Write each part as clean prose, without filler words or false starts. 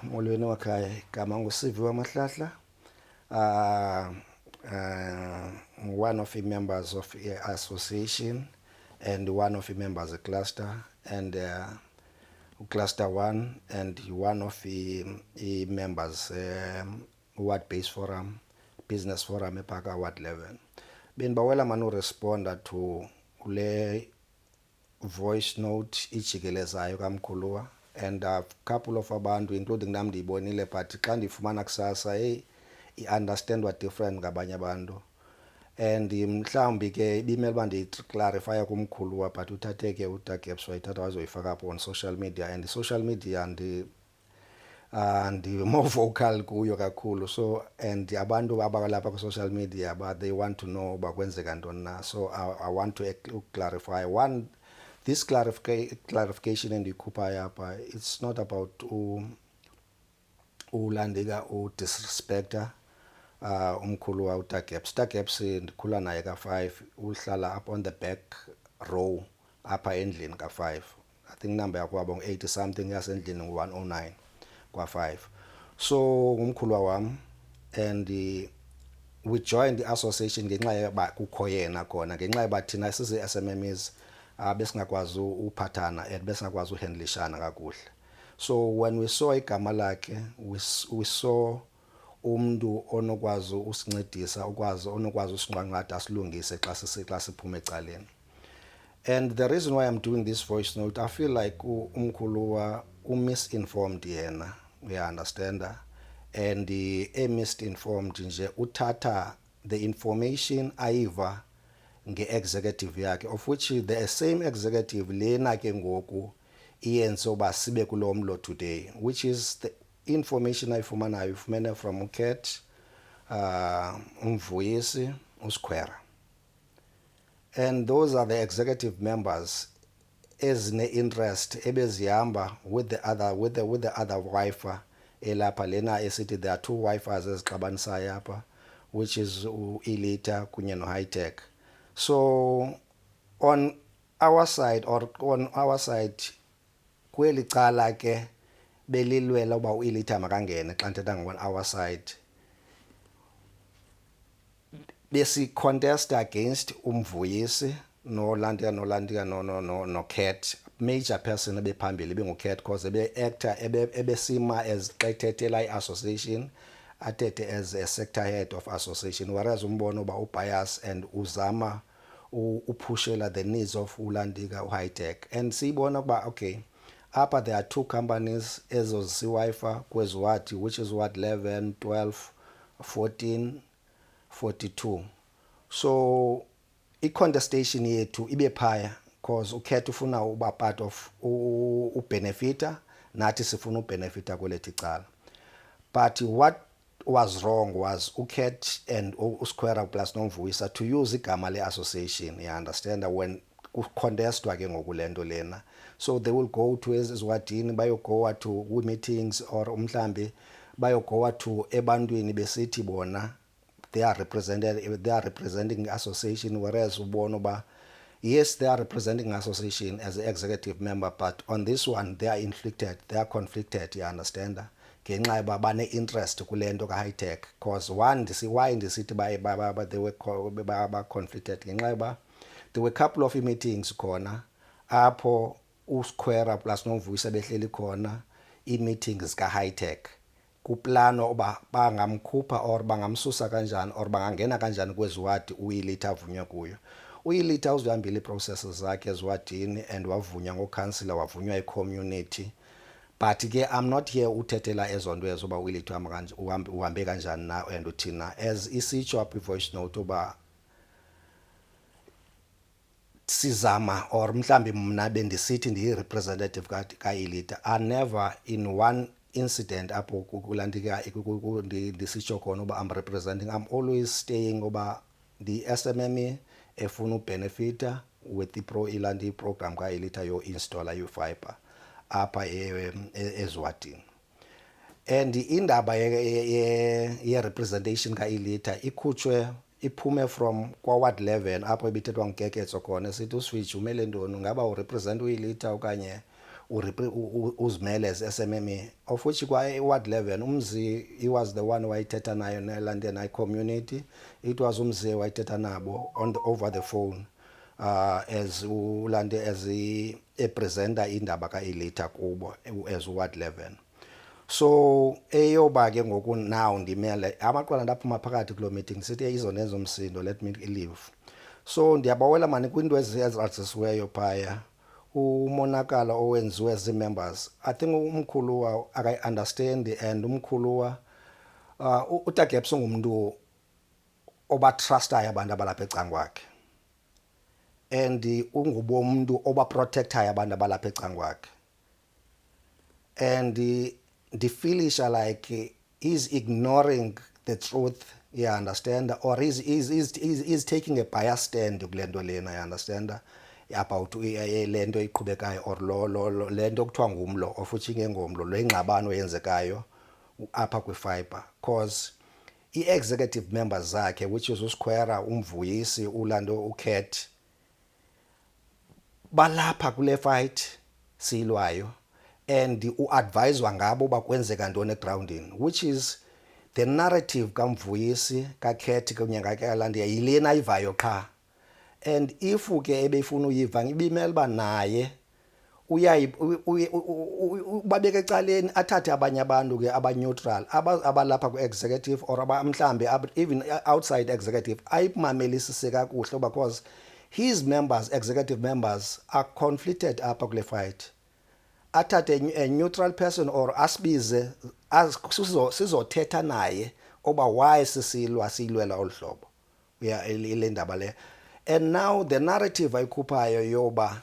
Molweni wakhaya, igama nguSiviwe Mahlahla. Uh, One of the members of the association and one of the members of cluster and cluster one and one of the members ward based forum business forum ePaka ward 11. Benibawela manu responda to kule voice note ijikelezayo kaMkhuluwa and a couple of abantu including nami ndiyibonile but xa ndifumana kusasa I understand what different ngabanye abantu and mhlawumbi ke ibimele uba ndiyiclarifya kuMkhuluwa but uthathe ke uDaGeps wayithatha wazoyifaka apho on social media and social media ndi more vocal kuyo kakhulu so and abantu abalapha ku social media but they want to know uba kwenzeka ntoni na so I want to clarify one this clarification endiyikhuphayo apha it's not about ulandika udisrespecta umkhuluwa uDaGeps ndikhula naye ka5 uhlala up on the back row apha endlini ka5 I think number yakwabo ngo80 something yasendlini ngo109 kwa5 so umkhuluwa wami and we joined the association ngenxa yoba kukho yena khona ngenxa yoba thina sizi-SMMEs besingakwazi uphathana and besingakwazi uhandlishana kakuhle so when we saw igama lakhe we saw umuntu onokwazi usincedisa onokwazi usinqanqada asilungise xa siphume ecaleni and the reason why I'm doing this voice note I feel like umkhuluwa misinformed yena we understand and misinformed nje uthatha the information ayiva nge-executive yakhe of which the same executive lena ke ngoku iyenze uba sibe kulo mlo today which is the information ayifumanayo ifumene from uKat uMvuyisi uSikhwera and those are the executive members ezine interest ebezihamba with the other wife elapha lena esithi there are two wifers ezixabanisayo apha which is uElita kunye noHightech so on our side kweli cala ke belilwela uba uElita makangene xa ndithetha on our side besi contest against uMvuyisi noKat major person ebephambili benguKat cause ebe-actor ebesima as xa ethethela i-association athethe as a sector head of association whereas umbono uba ubias and uzama uphushela the needs of ulandika uHightech and siyibona kuba okay apha there are two companies ezozisiwifa kwezi ward which is ward 11 12 14 42 so i-contestation yethu ibe phaya cause uKat ufuna uba part of ubenefita nathi sifuna ubenefita kwelethu icala but what was wrong was uKat and uSikhwera plus noMvuyisa to use igama le-association you understand when contestwa ke ngokulento lena so they will go to eziwadini bayogoa to meetings or umhlambi bayogoa to ebantwini besithi bona they are representing association whereas ubona ba yes they are representing association as an executive member but on this one they are conflicted you understand ngenxa yoba bane interest kule nto kaHightech cause one why ndisithi they were conflicted ngenxa yoba there were a couple of meetings khona apho uSikhwera plus noMvuyisa behleli khona i-meetings kaHightech kuplano oba bangamkhupha or bangamsusa kanjani or bangangena kanjani kweziwadi uElita avunywa kuyo uElita uzihambile iprocesses zakhe eziwadini and wavunywa ngokhansila wavunywa icommunity but ke I'm not here uthethela ezonto ezo ba uElita uhambe kanjani na and uthina as isitsho up voice note oba sizama or mhlambi mna bendisithi ndiyi-representative kaElita I never in one incident apho kulandika ndisitsho khona uba I'm representing I'm always staying uba the SMME efuna ubenefita with the program kaElita yo-installa i-fiber apha eziwadini and indaba ye-representation kaElita ikhutshwe iphume from kwa-ward 11 apho ebithethwa ngugeketso khona sithi uSwitch umele ntoni ngaba urepresent uElita okanye uzimele as SMME, of which kwa Ward 11 umzi he was the one wayithetha nayo neLondon Eye community. It was umzi wayithetha nabo over the phone as uLande as a presenter indaba kaElita kubo as Ward 11. So eyoba ke ngoku now ndimele amaqala ndaphuma phakathi kulo meeting sithi izonenza umsindo, let me leave. So ndiyabawela mani kwinto ezazisiweyo phaya umonakalo owenziwe zii-members. I think umkhuluwa akayi-understand and umkhuluwa uTagebs ungumuntu obatrustayo abantu abalapha ecangkwakhe and ungubomuntu obaprotectayo abantu abalapha ecangkwakhe and ndifilisha like he's ignoring the truth, you understand, or he's taking a biased stand kulento lena, you understand, about lento iqhubekayo or lo lento kuthiwa ngumlo of which ingengomlo lo ingxabano yenzekayo apha kwifiber cause i-executive members zakhe which is uSquare, umvuyisi, uLando, uKat balapha kule fight silwayo and uadviswa ngabo bakwenzeka ntoni egroundini, which is the narrative kaMvuyisi kaKat kunyanga kaLando yilena ayivayo qha. And if ke ebefuna uyiva ngibimela ba naye babeke ecaleni athathe abanye abantu ke abaneutral abalapha ku-executive or mhlambe even outside executive ayimamelisise kakuhle because his members, executive members, are conflicted apha kule fight. Athathe a neutral person or asibize sizothetha naye oba why silwela olu hlobo ile ndaba le. And now the narrative ayikhuphayo yoba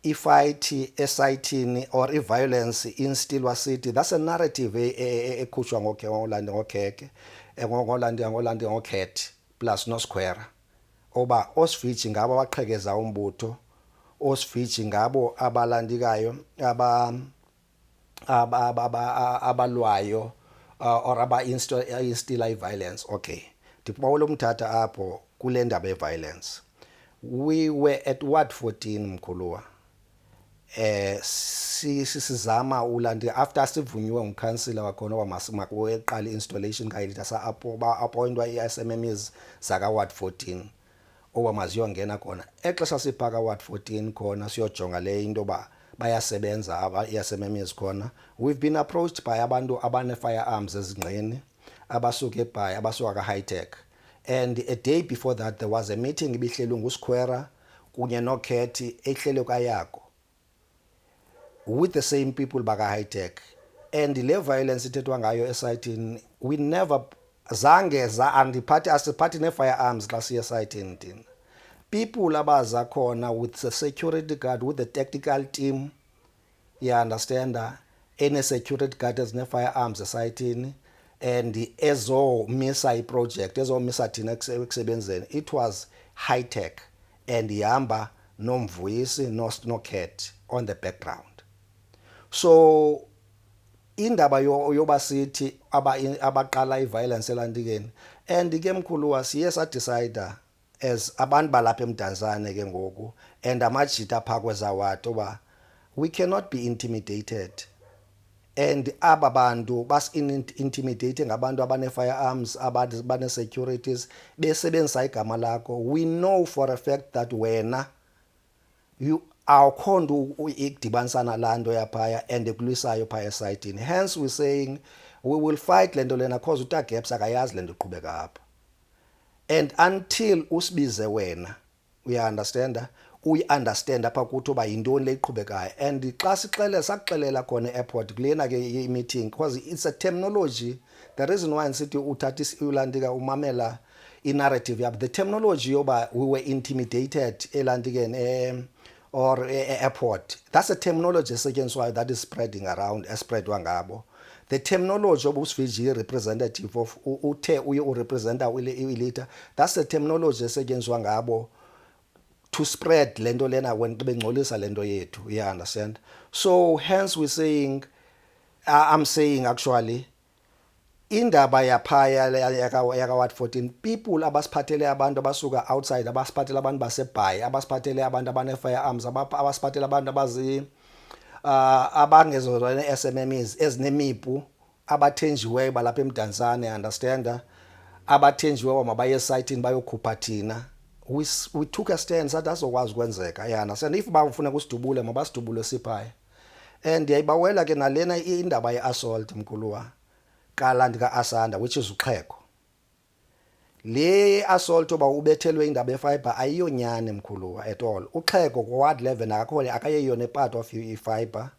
ifight esayithini or violence instilwa city, that's a narrative ekhutshwa ngolandi ngokheke ngolandi ngoKat plus noSquare oba osifiji ngabo abaqhekeza umbutho, osifiji ngabo abalandikayo abalwayo or instilla violence. Okay, ndibawela umthatha apho kule ndaba yeviolence. We were at Ward 14 mkhuluwa sisizama uLandi after sivunyiwe ngumkhansila wakhona wamakuqala installation kaElita sa appointwa iSMMEs zaka Ward 14 oba maziyongena khona exesha siphaka Ward 14 khona siyojonga le into ba bayasebenza iSMMEs khona. We've been approached by abantu abane firearms ezingqeni abasuka eBhayi abasuka ka High Tech, and a day before that there was a meeting ibihlelwe nguSquare kunye noKat ehlelwe kaYako with the same people baka High Tech, and le violence ithethwa ngayo esayithini we never zange andiphathi asiphathi ne-firearms xa siye esayithini thina. People abaza khona with the security guard, with the tactical team, you understand, ene security guard ezine-firearms esayithini and ezomisa iproject ezomisa thina ekusebenzeni, it was High Tech and ihamba noMvuyisi noKat on the background. So indaba yoba sithi abaqala iviolence elandikeni and ke mkhuluwa siye sadecide as abantu balapha eMdantsane ke ngoku and amajita apha kwezawati oba we cannot be intimidated, and aba bantu bas-intimidate ngabantu abane-firearms abane-securities besebenzisa igama lakho. We know for a fact that wena awukho nto ikudibanisana laa nto yaphaya and ekulwisayo phaya esayitini. Hence we're saying we will fight le nto lena cause uTagebs akayazi le nto iqhubeka apha, and until usibize wena uya-understand uyi-understand apha kuthi uba yintoni le iqhubekayo. And xa sakuxelela khona e-airport kulena ke i-meeting because it's a terminology, the reason why nsithi uthathi ulandika umamela i-narrative yabo, the terminology yoba we were intimidated elandikeni or airport, that's a terminology esetyenziswayo that is spreading around espreadwa ngabo. The terminology of uSviji representative of uthe uye urepresenta uElita, that's the terminology esetyenziswa ngabo to spread lento lena when bengcolisa lento yethu, you understand. So hence we're saying I'm saying actually indaba yaphaya yaka Ward 14 people abasiphathele abantu abasuka outside, abasiphathele abantu baseBhayi, abasiphathele abantu abane-firearms, abasiphathele abantu abangezona SMMEs ezinemipu abathenjiweyo balapha eMdantsane understand abathenjiweyo mabaye esayitini bayokhupha thina we took a stand sathi azokwazi kwenzeka yana sena if bafuna kusidubule mabasidubule siphaya and yayibawela ke nalena indaba yeassault mkhuluwa kalandi kaAsanda which is uxheko le assault oba ubethelwe indaba efiber ayiyonyane mkhuluwa at all uxheko ko ward 11 akakhole akayeyona part of ifiber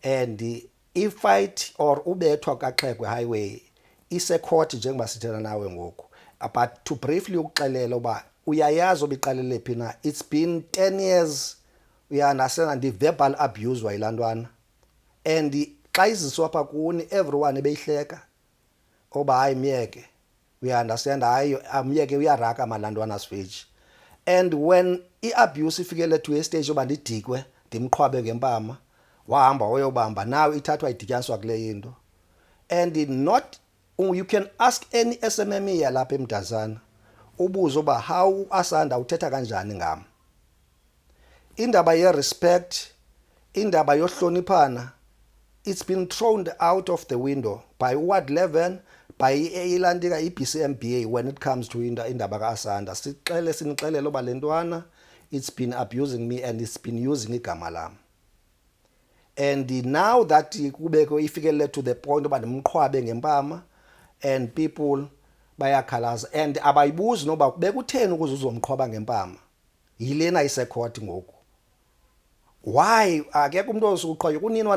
and ifight or ubethwa kaxheko highway ise court njengoba sithena nawe ngoku but to briefly ukuxelela uba uyayazi obiqalele phi na it's been 10 years uyanasena ndi verbal abuse wayilantwana and xa iziswa apha kuni everyone ebeyihleka oba hayi myeke we understand hayi amyeke uyaraka malantwana sifeji and when iabuse ifikele to a stage oba ndidikwe ndimqhwabe ngempama wahamba oyobamba now ithathwa idityaniswa kule into and not you can ask any SMME yalapha eMdantsane ubuzo ba how Asanda uthetha kanjani ngam indaba ye respect indaba yohloniphana it's been thrown out of the window by ward 11 by ilandika iBCMBA when it comes to indaba kaAsanda sinixelele oba lentwana it's been abusing me and it's been using igama lami and now that kubeko ifikelele to the point oba ndimqhwabe ngempama and people bayakhalaza and abayibuzi noba bekutheni ukuze uzomqhwaba ngempama yilena isecourt ngoku why akekho umuntu osuqhwayo kunini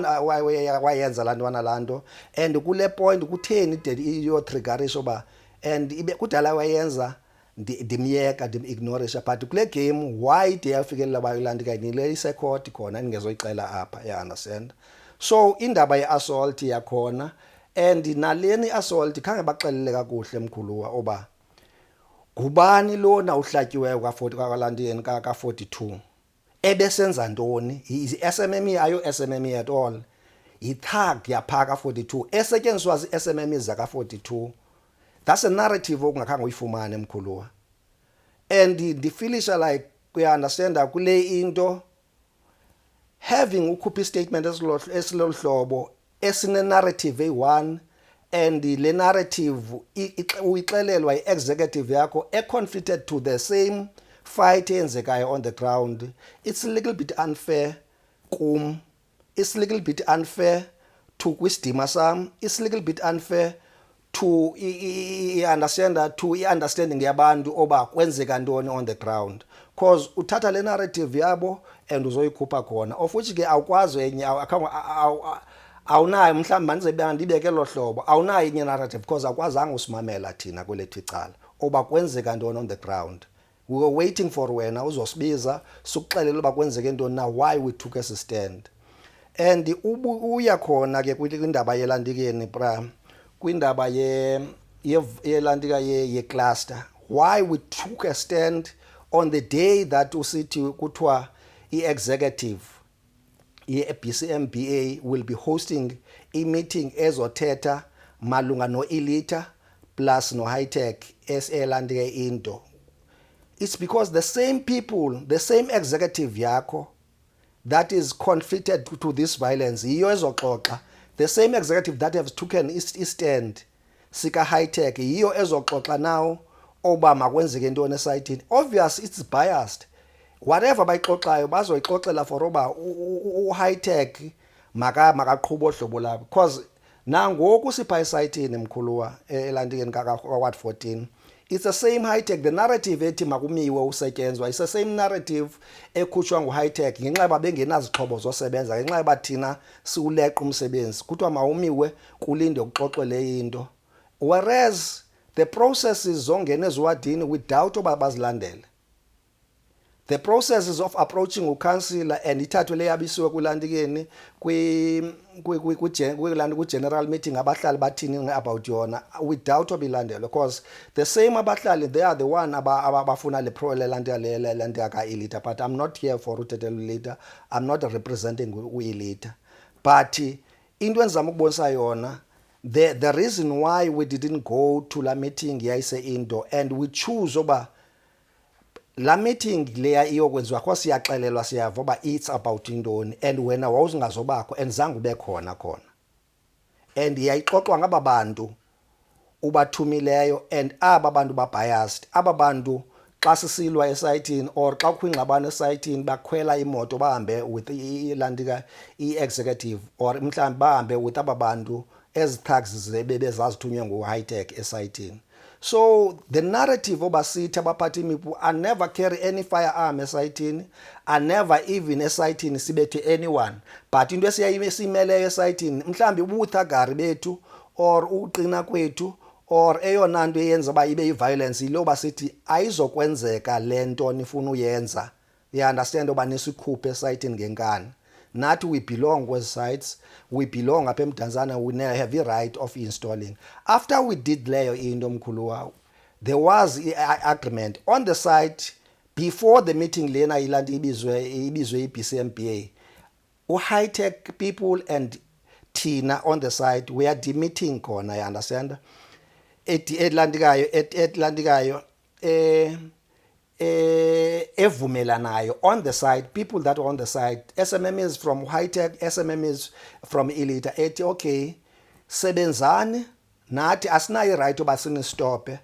wayenza lantwana lanto and kule point kutheni iyo triggerisha oba and ibe kudala wayenza ndimyeka ndim-ignorisha but kule game why de yafikelela bayilandika nile isecourt khona ningezoyicela apha ya understand so indaba yeassault yakhona and naleni assault khange baxelele kakuhle emkhuluwa oba ngubani lona uhlatyiweyo ka40 kwalandiyeni ka42 ebesenza ntoni iSMME ayo SMME at all ithug yaphaka 42 esetyenziswa ziSMME zaka42 that's a narrative okungakhange uyifumane emkhuluwa and ndifilisha like we understand kule into having ukhupha statement esilohlobo esine narrative e1 and le narrative uyixelelwa iexecutive yakho conflicted to the same fight eyenzekayo on the ground it's a little bit unfair kum it's a little bit unfair to kwisidima sam it's a little bit unfair to understanding yabantu oba kwenzeka ntoni on the ground cause uthatha le narrative yabo and uzoyikhupha khona of which ke awukwazi enye awunayo mhlawumbe mandize ndibeke lo hlobo awunayo enye narrative because akwazanga usimamela thina kwelethu icala oba kwenzeka ntoni on the ground we were waiting for wena uzosibiza sikuxelela uba kwenzeke ntoni na why we took a stand and uya khona ke kwindaba yelandikeni bra kwindaba yelandika ye-cluster why we took a stand on the day that usithi kuthiwa i-executive ye-BCMBA will be hosting i-meeting ezothetha malunga no-Elita plus no-Hightech elandike into it's because the same people the same executive yakho that is conflicted to this violence yiyo ezoxoxa the same executive that has taken stand sika Hightech yiyo ezoxoxa now oba makwenzeke ntoni esayitini obvious it's biased whatever bayixoxayo bazoyixoxela for oba uHightech makaqhubha ohlobo labo because nangoku sipha esayitini mkhuluwa elandikeni ka-ward 14 it's the same Hightech the narrative ethi makumiwe usetyenzwa it's the same narrative ekhutshwa nguHightech ngenxa yoba bengenazixhobo zosebenza ngenxa yoba thina siwuleqa umsebenzi kuthiwa mawumiwe kulinde kuxoxwe le into whereas the processes zongena eziwadini without oba bazilandele the processes of approaching uCouncillor and ithathwe le yabisiwe kulandikeni ku-general meeting abahlali bathini about yona without obilandela because the same abahlali they are the one abafuna le ka-Elita but I'm not here for uthetela uLita I'm not representing u-Elita but into endizama ukubonisa yona the reason why we didn't go to la meeting yayise into and we choose oba la meeting leya iyokwenziwa kho siyaxelelwa siyava ba it's about intoni and wena wawuzingazobakho and zange ube khona and yayixoxwa ngababantu ubathumileyo and aba bantu ba biased aba bantu xa sisilwa esayitini or xa kukhwingxabano esayitini bakhwela imoto bahambe with ilandika i-executive or mhlawumbe bahambe with aba bantu ezitaxis bebezazithunywe ngu-high-tech esayitini. So the narrative obasithi abaphathi imipu I never carry any firearm esayitini, I never even esayitini sibethe anyone, but into esiyisimeleyo esayitini mhlawumbe ubuthagari bethu or uqina kwethu or eyona nto eyenza ba ibe iviolence iloba sithi ayizokwenzeka lento nifuna uyenza. You understand oba nisikhuphe esayitini ngenkani. Nathi we belong with sites, we belong apha eMdantsane, we have the right of installing. After we did leyo into mkhuluwa, there was agreement on the site before the meeting lena ilandi ibizwe iBCMPA. High-tech people and Tina on the site we are meeting khona, you understand? Atlanticayo evumelanayo on the side, people that were on the side, SMMs from high-tech, SMMs from Ilita, ethi okay sebenzani nathi asinayo right oba sinistophe,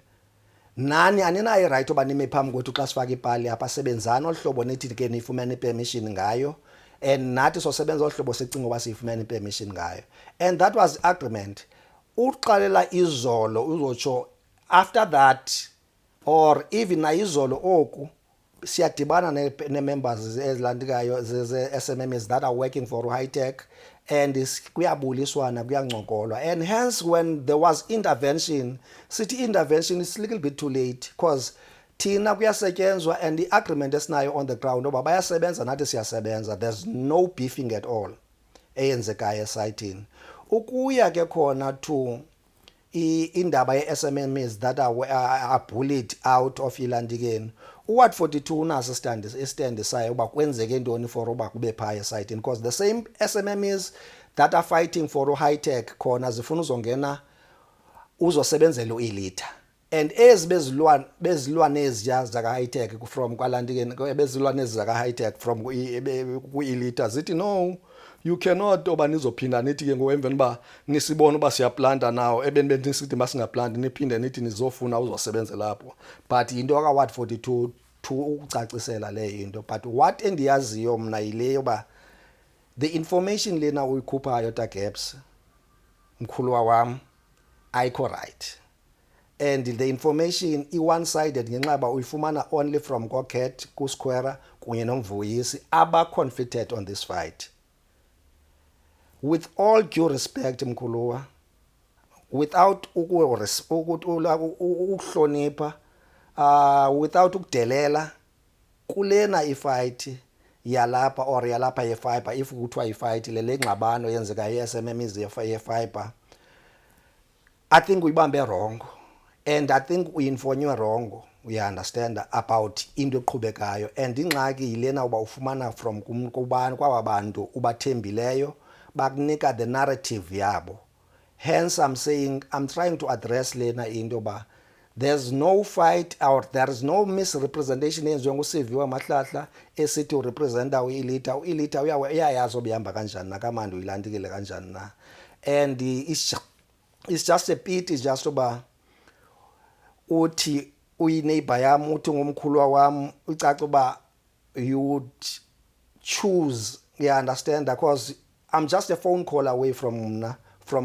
nani aninayo right oba nime phambi kwethu xa sifaka ipali apha, sebenzani olhlobo nethi ke nifumene permission ngayo and nathi sosebenza olhlobo sicinga oba sifumene permission ngayo. And that was agreement. Uqalela izolo uzotsho after that or even na izolo oku siyadibana ne-members ezilandikayo ze-SMMs that are working for high-tech and kuyabuliswana kuyancokolwa, and hence when there was intervention, city intervention is a little bit too late because thina kuyasetyenzwa and the agreement esinayo on the ground oba bayasebenza nathi siyasebenza, there's no beefing at all eyenzekayo esayitini. Ukuya ke khona to indaba ye-SMMs that are bullied out of ilandikeni, uWard 42 unaso istand sayo uba kwenzeke ntoni for uba kube phaya esayitini, because the same SMMs that are fighting for high-tech khona zifuna uzongena uzosebenzela uIlita, and bezilwane eziya zaka-high-tech from kwalandikeni, bezilwane zaka high-tech from ku-Ilita zithi no, you cannot oba nizophinda nithi ke ngoemveni ba nisibona uba siyaplanta nawo ebeni benisithi masingaplanti niphinde nithi nizofuna uzosebenza lapho, but into kaWard 42 ukucacisela le into. But what endiyaziyo mna yileyo ba the information lena uyikhuphayo taGaps mkhuluwa wam ayikho right, and the information i-one-sided ngenxa ba uyifumana only from Koket, kuSquare kunye noMvuyisi aba-conflicted on this fight. With all due respect mkhuluwa, without ukuhlonipha, without ukudelela kulena ifight yalapha or yalapha yefiber, if kuthiwa ifight le ngxabano yenzeka ye-SMMs yefiber, I think uyibambe wrong and I think uyinfonywe wrong, we understand about into eqhubekayo, and ingxaki yilena uba ufumana from kubani kwaba bantu ubathembileyo bakunika the narrative yabo. Hence I'm saying I'm trying to address lena into ba there's no fight or there is no misrepresentation yenziwe nguSiviwe Mahlahla esithi urepresenta uIlita. uIlita uyayazi obihamba kanjani nakamandi uyilandikile kanjani na, and it's just a pity just oba uthi uyineighbor yam uthi ngomkhulwa wam ucaca uba you would choose, you understand, because I'm just a phone call away from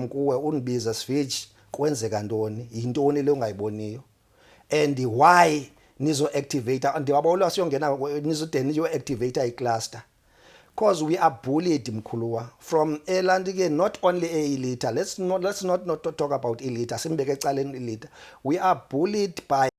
kuwe undibiza Switch kwenzeka ntoni, yintoni le ungayiboniyo, and why nizo activate ndiwabona siyongena nizode niyo activate icluster, because we are bullied mkhuluwa from elandikeni, not only eIlita. Let's not talk about Ilita, simbeke ecaleni Ilita. We are bullied by